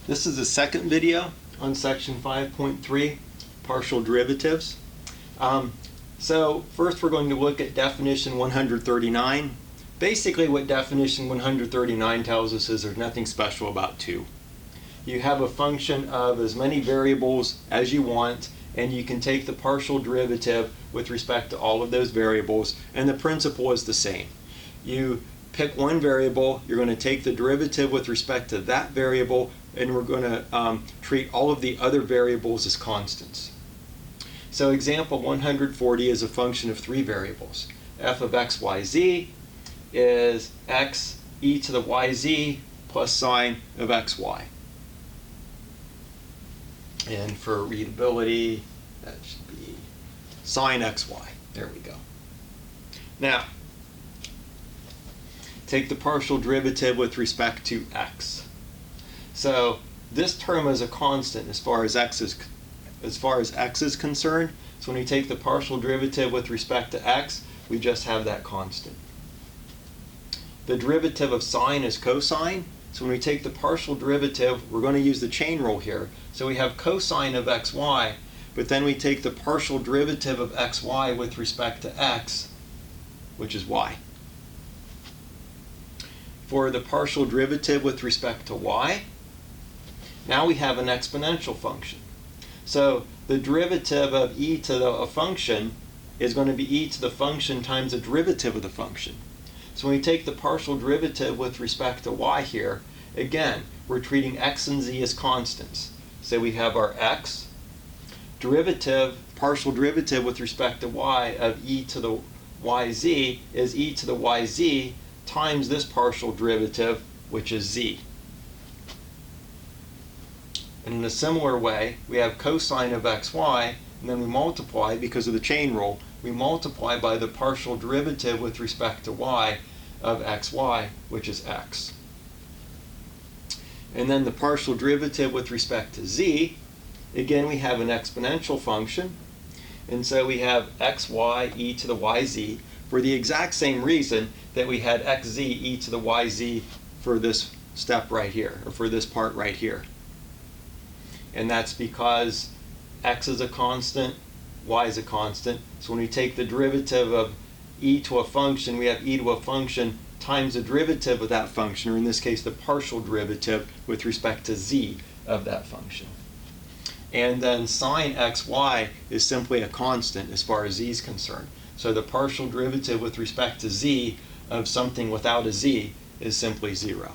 This is the second video on section 5.3, partial derivatives. So first we're going to look at definition 139. Basically what definition 139 tells us is there's nothing special about 2. You have a function of as many variables as you want, and you can take the partial derivative with respect to all of those variables, and the principle is the same. You pick one variable, you're going to take the derivative with respect to that variable, and we're going to treat all of the other variables as constants. So example 140 is a function of 3 variables. F of x, y, z is x e to the yz plus sine of xy. And for readability, that should be sine xy. There we go. Now, take the partial derivative with respect to x. So this term is a constant as far as x is concerned. So when we take the partial derivative with respect to x, we just have that constant. The derivative of sine is cosine. So when we take the partial derivative, we're going to use the chain rule here. So we have cosine of xy, but then we take the partial derivative of xy with respect to x, which is y. For the partial derivative with respect to y, now we have an exponential function. So the derivative of e to a function is going to be e to the function times the derivative of the function. So when we take the partial derivative with respect to y here, again, we're treating x and z as constants. So we have our x, derivative, partial derivative with respect to y of e to the yz is e to the yz times this partial derivative, which is z. And in a similar way, we have cosine of xy, and then we multiply, because of the chain rule, we multiply by the partial derivative with respect to y of xy, which is x. And then the partial derivative with respect to z, again we have an exponential function, and so we have xy e to the yz for the exact same reason that we had xz e to the yz for this step right here, or for this part right here. And that's because x is a constant, y is a constant. So when we take the derivative of e to a function, we have e to a function times the derivative of that function, or in this case the partial derivative with respect to z of that function. And then sine xy is simply a constant as far as z is concerned. So the partial derivative with respect to z of something without a z is simply 0.